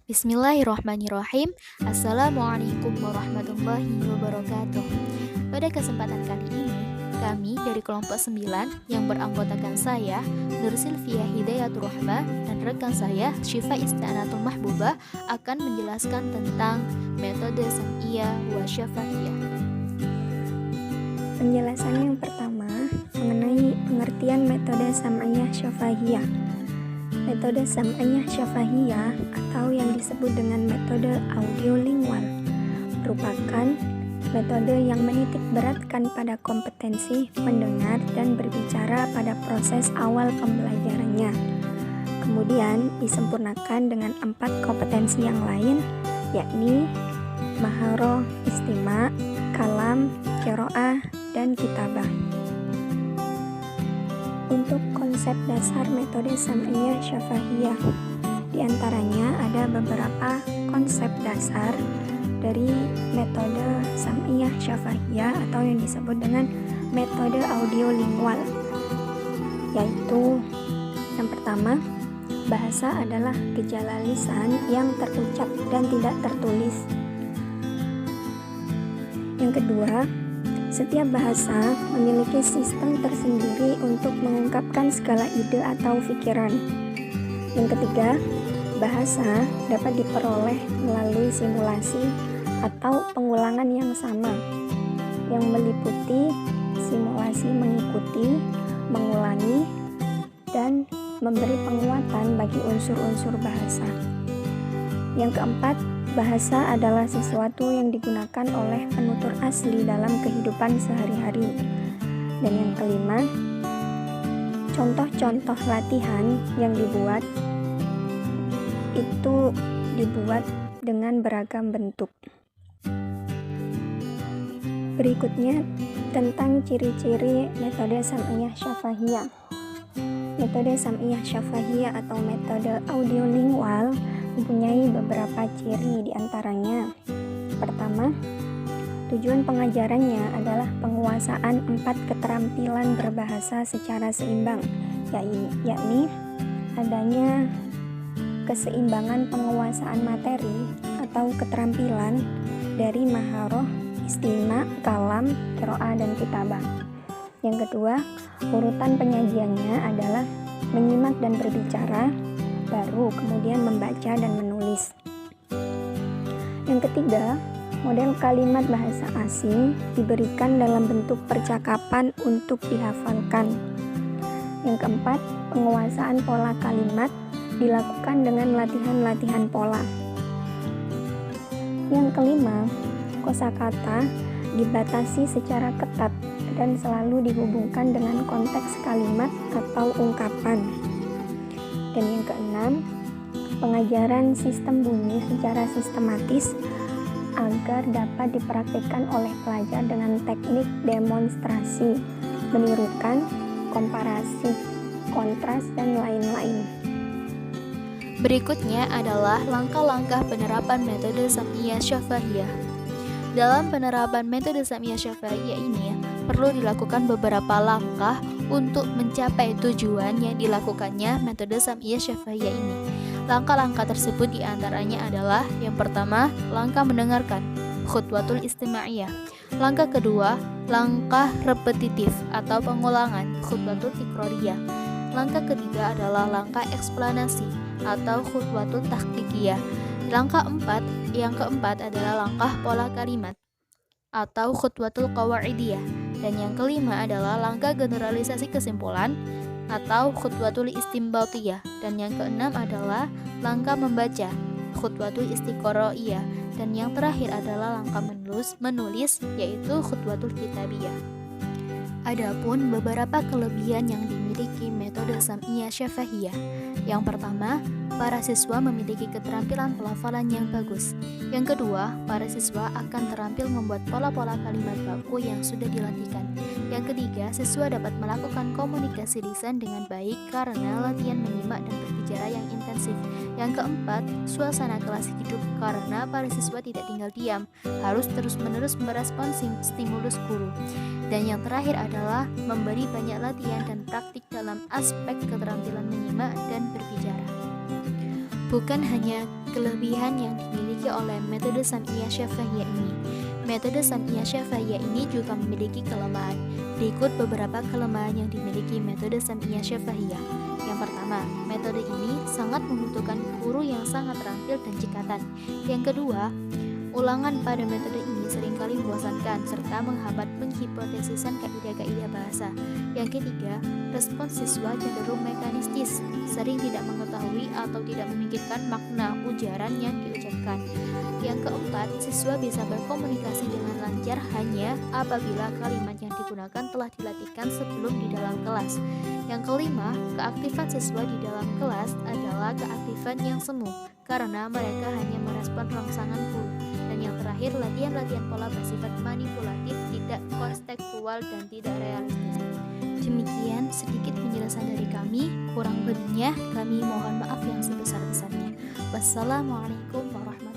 Bismillahirrahmanirrahim. Assalamualaikum warahmatullahi wabarakatuh. Pada kesempatan kali ini, kami dari kelompok 9 yang beranggotakan saya, Nur Silvia Hidayatul Rahmah, dan rekan saya, Syifa Isti'anatul Mahbubah, akan menjelaskan tentang metode Sam'iyah wa Syafahiyah. Penjelasan yang pertama mengenai pengertian metode Sam'iyah Syafahiyah. Metode Sam'iyah Syafahiyah atau yang disebut dengan metode audiolingual merupakan metode yang menitik beratkan pada kompetensi mendengar dan berbicara pada proses awal pembelajarannya. Kemudian disempurnakan dengan 4 kompetensi yang lain, yakni maharoh, istima', kalam, qiraah, dan kitabah. Untuk konsep dasar metode Sam'iyah Syafahiyah, diantaranya ada beberapa konsep dasar dari metode Sam'iyah Syafahiyah atau yang disebut dengan metode audiolingual, yaitu yang pertama, bahasa adalah gejala lisan yang terucap dan tidak tertulis. Yang kedua, setiap bahasa memiliki sistem tersendiri untuk mengungkapkan segala ide atau pikiran. Yang ketiga, bahasa dapat diperoleh melalui simulasi atau pengulangan yang sama, yang meliputi simulasi mengikuti, mengulangi, dan memberi penguatan bagi unsur-unsur bahasa. Yang keempat, bahasa adalah sesuatu yang digunakan oleh penutur asli dalam kehidupan sehari-hari. Dan yang kelima, contoh-contoh latihan yang dibuat itu dibuat dengan beragam bentuk. Berikutnya tentang ciri-ciri metode Sam'iyah Syafahiyah. Metode Sam'iyah Syafahiyah atau metode audiolingual mempunyai beberapa ciri, diantaranya pertama, tujuan pengajarannya adalah penguasaan 4 keterampilan berbahasa secara seimbang, yakni adanya keseimbangan penguasaan materi atau keterampilan dari maharoh, istima', kalam, qiraah, dan kitabah. Yang kedua, urutan penyajiannya adalah menyimak dan berbicara, baru kemudian membaca dan menulis. Yang ketiga, model kalimat bahasa asing diberikan dalam bentuk percakapan untuk dihafalkan. Yang keempat, penguasaan pola kalimat dilakukan dengan latihan-latihan pola. Yang kelima, kosakata dibatasi secara ketat dan selalu dihubungkan dengan konteks kalimat atau ungkapan. Dan yang keenam, pengajaran sistem bunyi secara sistematis agar dapat dipraktikkan oleh pelajar dengan teknik demonstrasi, menirukan, komparasi, kontras, dan lain-lain. Berikutnya adalah langkah-langkah penerapan metode Sam'iyah Syafahiyah. Dalam penerapan metode Sam'iyah Syafahiyah ini, perlu dilakukan beberapa langkah untuk mencapai tujuan yang dilakukannya metode Sam'iyah Syafahiyah ini. Langkah-langkah tersebut diantaranya adalah yang pertama, langkah mendengarkan, khutwatul istima'iyah. Langkah kedua, langkah repetitif atau pengulangan, khutwatul tikroriyah. Langkah ketiga adalah langkah eksplanasi atau khutwatul tahqiqiyah. Yang keempat adalah langkah pola kalimat atau khutwatul qawaidiyah. Dan yang kelima adalah langkah generalisasi kesimpulan atau khutwatul istimbatiyah. Dan yang keenam adalah langkah membaca, khutwatul istiqoroiyah. Dan yang terakhir adalah langkah menulis yaitu khutwatul kitabiyah. Adapun beberapa kelebihan yang dimiliki metode Sam'iyah Syafahiyah. Yang pertama, para siswa memiliki keterampilan pelafalan yang bagus. Yang kedua, para siswa akan terampil membuat pola-pola kalimat baku yang sudah dilatihkan. Yang ketiga, siswa dapat melakukan komunikasi lisan dengan baik karena latihan menyimak dan berbicara yang intensif. Yang keempat, suasana kelas hidup karena para siswa tidak tinggal diam, harus terus-menerus merespon stimulus guru. Dan yang terakhir adalah memberi banyak latihan dan praktik dalam aspek keterampilan menyimak dan berbicara. Bukan hanya kelebihan yang dimiliki oleh metode Sam'iyah Syafi'iyah ini, metode Sam'iyah Syafi'iyah ini juga memiliki kelemahan. Berikut beberapa kelemahan yang dimiliki metode Sam'iyah Syafi'iyah. Yang pertama, metode ini sangat membutuhkan guru yang sangat terampil dan cekatan. Yang kedua, ulangan pada metode ini seringkali membosankan serta menghambat penghipotesisan kaidah-kaidah bahasa. Yang ketiga, respons siswa cenderung mekanistis, sering tidak mengetahui atau tidak memikirkan makna ujaran yang diucapkan. Yang keempat, siswa bisa berkomunikasi dengan lancar hanya apabila kalimat yang digunakan telah dilatihkan sebelum di dalam kelas. Yang kelima, keaktifan siswa di dalam kelas adalah keaktifan yang semu karena mereka hanya merespon rangsangan guru. Dan yang terakhir, latihan-latihan pola bersifat manipulatif, tidak kontekstual dan tidak realistis. Demikian sedikit penjelasan dari kami, kurang lebihnya kami mohon maaf yang sebesar-besarnya. Wassalamualaikum warahmatullahi wabarakatuh.